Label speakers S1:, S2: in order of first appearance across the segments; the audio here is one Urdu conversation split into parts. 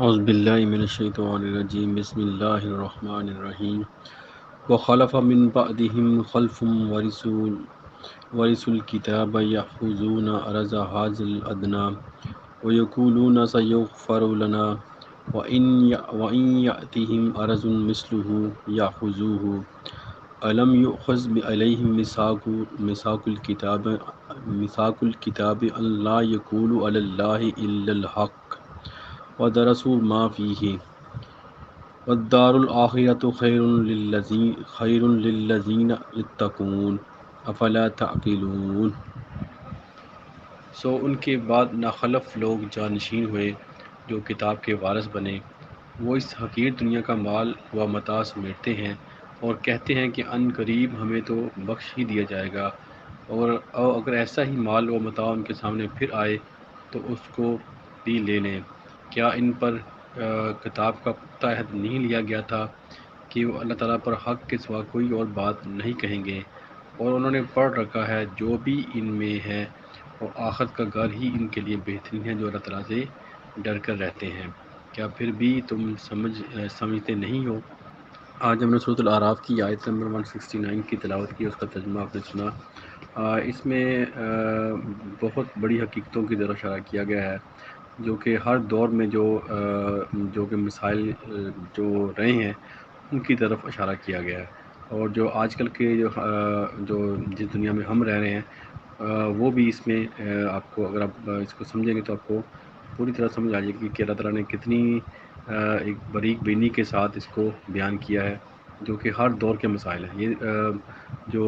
S1: اعوذ باللہ من الشیطان الرجیم بسم اللہ الرحمن الرحیم وخلف من بعدهم خلف ورثوا الکتاب یأخذون عرض هذا الادنی ویقولون سیغفر لنا وإن یأتهم عرض مثله یأخذوه ألم یؤخذ علیہم میثاق الکتاب ان لا یقولوا علی اللہ الا الحق ودرسوا ما فیہ والدار الآخرۃ خیر للذین یتقون افلا تعقلون۔ ان کے بعد ناخلف لوگ جانشین ہوئے جو کتاب کے وارث بنے، وہ اس حقیر دنیا کا مال و متاع سمیٹتے ہیں اور کہتے ہیں کہ ان قریب ہمیں تو بخش ہی دیا جائے گا، اور اگر ایسا ہی مال و متاع ان کے سامنے پھر آئے تو اس کو بھی لے لیں۔ کیا ان پر کتاب کا پختہ عہد نہیں لیا گیا تھا کہ وہ اللہ تعالیٰ پر حق کے سوا کوئی اور بات نہیں کہیں گے، اور انہوں نے پڑھ رکھا ہے جو بھی ان میں ہے، اور آخرت کا گھر ہی ان کے لیے بہترین ہے جو اللہ تعالیٰ سے ڈر کر رہتے ہیں۔ کیا پھر بھی تم سمجھتے نہیں ہو؟ آج ہم نے سورۃ الاعراف کی آیت نمبر 169 کی تلاوت کی، اس کا ترجمہ آپ نے سنا۔ اس میں بہت بڑی حقیقتوں کی طرف اشارہ کیا گیا ہے جو کہ ہر دور میں جو کہ مسائل جو رہے ہیں ان کی طرف اشارہ کیا گیا ہے، اور جو آج کل کے جو جس دنیا میں ہم رہ رہے ہیں وہ بھی اس میں آپ کو، اگر آپ اس کو سمجھیں گے تو آپ کو پوری طرح سمجھ آ جائے گی کہ اللہ تعالیٰ نے کتنی ایک باریک بینی کے ساتھ اس کو بیان کیا ہے، جو کہ ہر دور کے مسائل ہیں۔ یہ جو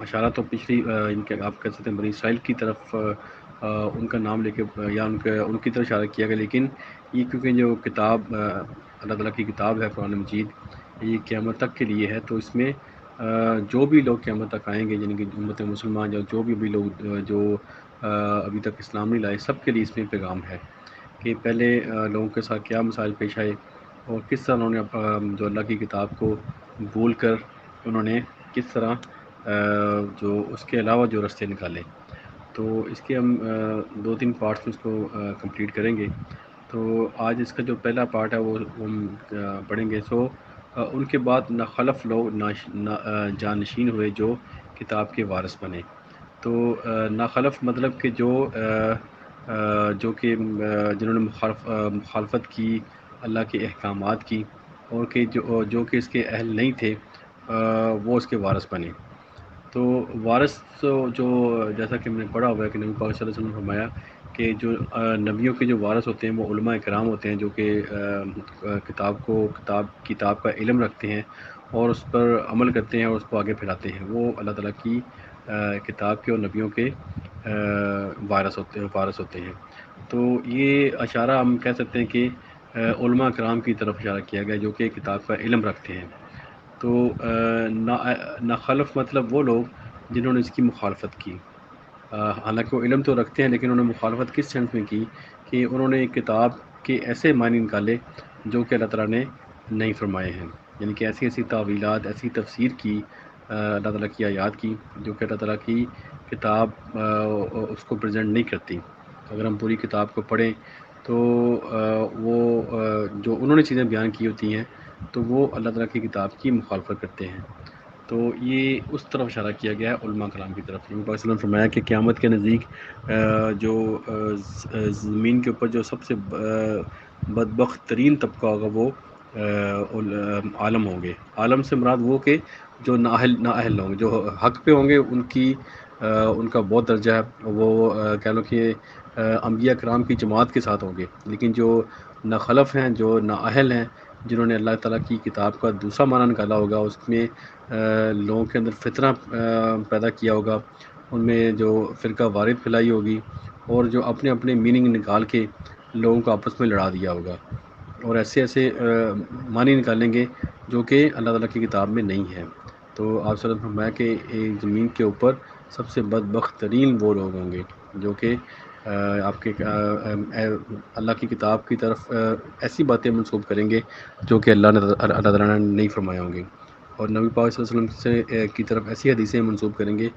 S1: اشارہ تو پچھلی ان کے آپ کہہ سکتے ہیں بنی اسرائیل کی طرف ان کا نام لے کے یا ان کی طرف اشارہ کیا گیا، لیکن یہ کیونکہ جو کتاب اللہ تعالیٰ کی کتاب ہے قرآن مجید، یہ قیامت تک کے لیے ہے، تو اس میں جو بھی لوگ قیامت تک آئیں گے، یعنی کہ امت مسلمان جو بھی لوگ جو ابھی تک اسلام نہیں لائے، سب کے لیے اس میں پیغام ہے کہ پہلے لوگوں کے ساتھ کیا مسائل پیش آئے، اور کس طرح انہوں نے جو اللہ کی کتاب کو بھول کر انہوں نے کس طرح جو اس کے علاوہ جو رستے نکالے۔ تو اس کے ہم 2-3 پارٹس میں اس کو کمپلیٹ کریں گے۔ تو آج اس کا جو پہلا پارٹ ہے وہ ہم پڑھیں گے۔ ان کے بعد ناخلف لوگ جانشین ہوئے جو کتاب کے وارث بنے۔ تو ناخلف مطلب کہ جو کہ جنہوں نے مخالفت کی اللہ کے احکامات کی، اور کہ جو کہ اس کے اہل نہیں تھے وہ اس کے وارث بنے۔ تو وارث جو جیسا کہ ہم نے پڑھا ہوا ہے کہ نبی پاک صلی اللہ علیہ وسلم نے فرمایا کہ جو نبیوں کے جو وارث ہوتے ہیں وہ علماء کرام ہوتے ہیں، جو کہ کتاب کا علم رکھتے ہیں اور اس پر عمل کرتے ہیں اور اس کو آگے پھیلاتے ہیں۔ وہ اللہ تعالیٰ کی کتاب کے اور نبیوں کے وارث ہوتے ہیں۔ تو یہ اشارہ ہم کہہ سکتے ہیں کہ علماء کرام کی طرف اشارہ کیا گیا جو کہ کتاب کا علم رکھتے ہیں۔ تو ناخلف مطلب وہ لوگ جنہوں نے اس کی مخالفت کی، حالانکہ وہ علم تو رکھتے ہیں لیکن انہوں نے مخالفت کس سینس میں کی کہ انہوں نے کتاب کے ایسے معنی نکالے جو کہ اللہ تعالیٰ نے نہیں فرمائے ہیں، یعنی کہ ایسی تعویلات، ایسی تفسیر کی اللہ تعالیٰ کی آیات کی جو کہ اللہ تعالیٰ کی کتاب اس کو پریزنٹ نہیں کرتی۔ اگر ہم پوری کتاب کو پڑھیں تو وہ جو انہوں نے چیزیں بیان کی ہوتی ہیں تو وہ اللہ تعالیٰ کی کتاب کی مخالفت کرتے ہیں۔ تو یہ اس طرف اشارہ کیا گیا ہے علماء کلام کی طرف۔ نبی پاک صلی اللہ علیہ وسلم نے فرمایا کہ قیامت کے نزدیک جو زمین کے اوپر جو سب سے بدبخت ترین طبقہ ہوگا وہ عالم ہوں گے۔ عالم سے مراد وہ کہ جو نااہل ہوں گے، جو حق پہ ہوں گے ان کا بہت درجہ ہے، وہ کہہ لو کہ انبیاء کرام کی جماعت کے ساتھ ہوں گے، لیکن جو ناخلف ہیں، جو نااہل ہیں، جنہوں نے اللہ تعالیٰ کی کتاب کا دوسرا معنی نکالا ہوگا، اس میں لوگوں کے اندر فتنہ پیدا کیا ہوگا، ان میں جو فرقہ وارث پھیلائی ہوگی، اور جو اپنے اپنے میننگ نکال کے لوگوں کو آپس میں لڑا دیا ہوگا، اور ایسے معنی نکالیں گے جو کہ اللہ تعالیٰ کی کتاب میں نہیں ہے۔ تو آپ صلی اللہ علیہ وسلم نے فرمایا کہ ایک زمین کے اوپر سب سے بدبخت ترین وہ لوگ ہوں گے جو کہ آپ کے اللہ کی کتاب کی طرف ایسی باتیں منسوب کریں گے جو کہ اللہ تعالیٰ نے نہیں فرمایا ہوں گے۔ اور نبی پاک صلی اللہ علیہ وسلم سے کی طرف ایسی حدیثیں منسوب کریں گے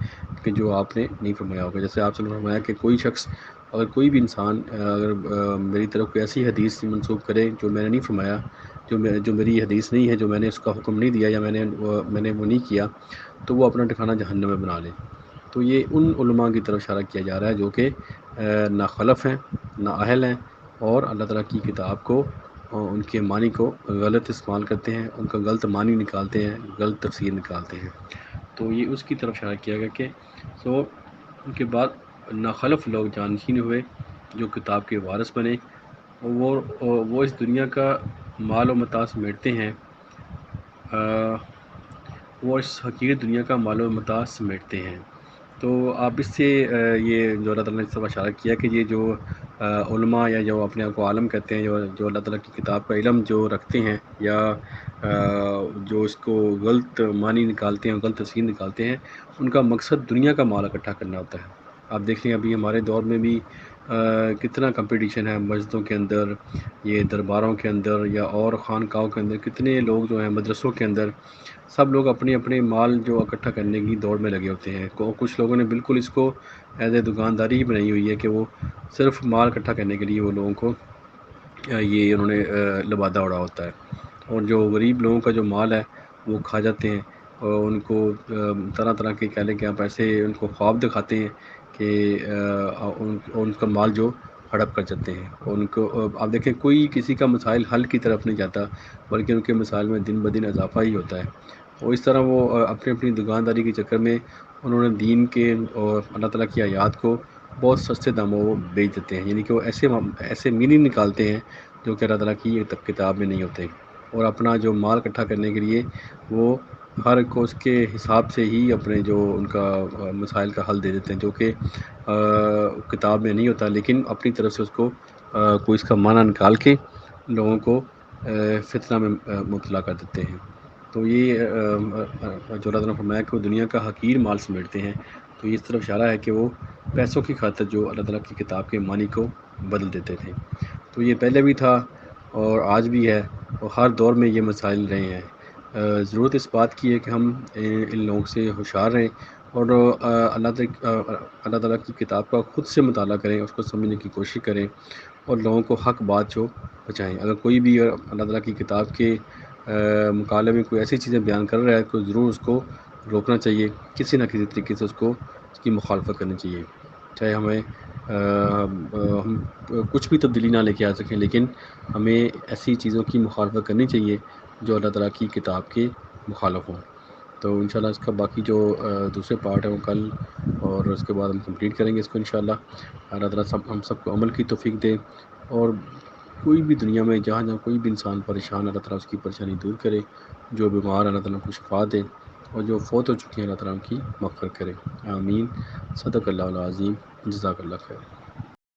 S1: کہ جو آپ نے نہیں فرمایا ہوگا. جیسے آپ صلی اللہ علیہ وسلم نے فرمایا کہ کوئی شخص اگر کوئی بھی انسان اگر میری طرف کوئی ایسی حدیث منسوب کرے جو میں نے نہیں فرمایا، جو میری حدیث نہیں ہے، جو میں نے اس کا حکم نہیں دیا یا میں نے وہ نہیں کیا، تو وہ اپنا ٹھکانہ جہنم میں بنا لے. تو یہ ان علماء کی طرف اشارہ کیا جا رہا ہے جو کہ نہ خلف ہیں، نہ اہل ہیں، اور اللہ تعالیٰ کی کتاب کو ان کے معنی کو غلط استعمال کرتے ہیں، ان کا غلط معنی نکالتے ہیں، غلط تفسیر نکالتے ہیں. تو یہ اس کی طرف اشارہ کیا گیا کہ ان کے بعد ناخلف لوگ جانشین ہوئے جو کتاب کے وارث بنے، اور وہ اس دنیا کا مال و متاع سمیٹتے ہیں. وہ اس حقیر دنیا کا مال و متاع سمیٹتے ہیں. تو آپ اس سے یہ جو اللہ تعالیٰ نے اس طرح اشارہ کیا کہ یہ جو علماء یا جو اپنے آپ کو عالم کہتے ہیں، جو اللہ تعالیٰ کی کتاب کا علم جو رکھتے ہیں یا جو اس کو غلط معنی نکالتے ہیں، غلط تفسیر نکالتے ہیں، ان کا مقصد دنیا کا مال اکٹھا کرنا ہوتا ہے. آپ دیکھ لیں ابھی ہمارے دور میں بھی کتنا کمپٹیشن ہے مسجدوں کے اندر، یہ درباروں کے اندر یا اور خانقاہوں کے اندر، کتنے لوگ جو ہیں مدرسوں کے اندر، سب لوگ اپنے اپنے مال جو اکٹھا کرنے کی دوڑ میں لگے ہوتے ہیں. کچھ لوگوں نے بالکل اس کو ایز اے دکانداری ہی بنائی ہوئی ہے کہ وہ صرف مال اکٹھا کرنے کے لیے وہ لوگوں کو یہ انہوں نے لبادہ اڑا ہوتا ہے. اور جو غریب لوگوں کا جو مال ہے وہ کھا جاتے ہیں، اور ان کو طرح طرح کے کہہ لیں کہ آپ ایسے ان کو خواب دکھاتے ہیں کہ ان کا مال جو ہڑپ کر جاتے ہیں. ان کو آپ دیکھیں کوئی کسی کا مسائل حل کی طرف نہیں جاتا، بلکہ ان کے مسائل میں دن بدن اضافہ ہی ہوتا ہے. اور اس طرح وہ اپنی اپنی دکانداری کے چکر میں انہوں نے دین کے اور اللہ تعالیٰ کی آیات کو بہت سستے داموں وہ بیچ دیتے ہیں. یعنی کہ وہ ایسے میننگ نکالتے ہیں جو کہ اللہ تعالیٰ کی کتاب میں نہیں ہوتے، اور اپنا جو مال اکٹھا کرنے کے لیے وہ ہر ایک کو اس کے حساب سے ہی اپنے جو ان کا مسائل کا حل دے دیتے ہیں، جو کہ کتاب میں نہیں ہوتا، لیکن اپنی طرف سے اس کو کوئی اس کا معنی نکال کے لوگوں کو فتنہ میں مبتلا کر دیتے ہیں. تو یہ جو اللہ تعالیٰ نے فرمایا کہ وہ دنیا کا حقیر مال سمیٹتے ہیں، تو یہ اس طرف اشارہ ہے کہ وہ پیسوں کی خاطر جو اللہ تعالیٰ کی کتاب کے معنی کو بدل دیتے تھے. تو یہ پہلے بھی تھا اور آج بھی ہے، اور ہر دور میں یہ مسائل رہے ہیں. ضرورت اس بات کی ہے کہ ہم ان لوگوں سے ہوشیار رہیں اور اللہ تعالیٰ کی کتاب کا خود سے مطالعہ کریں، اس کو سمجھنے کی کوشش کریں، اور لوگوں کو حق بات جو بچائیں. اگر کوئی بھی اللہ تعالیٰ کی کتاب کے مقابلے میں کوئی ایسی چیزیں بیان کر رہا ہے تو ضرور اس کو روکنا چاہیے، کسی نہ کسی طریقے سے اس کی مخالفت کرنی چاہیے. چاہے ہم کچھ بھی تبدیلی نہ لے کے آ سکیں، لیکن ہمیں ایسی چیزوں کی مخالفت کرنی چاہیے جو اللہ تعالیٰ کی کتاب کے مخالف ہوں. تو انشاءاللہ اس کا باقی جو دوسرے پارٹ ہے وہ کل اور اس کے بعد ہم کمپلیٹ کریں گے اس کو انشاءاللہ. اللہ تعالیٰ ہم سب کو عمل کی توفیق دے، اور کوئی بھی دنیا میں جہاں کوئی بھی انسان پریشان، اللہ تعالیٰ اس کی پریشانی دور کرے. جو بیمار اللہ تعالیٰ کو شفا دے، اور جو فوت ہو چکی ہیں اللہ تعالیٰ کی مغفرت کرے. آمین. صدق اللہ العظیم. جزاک اللہ خیر.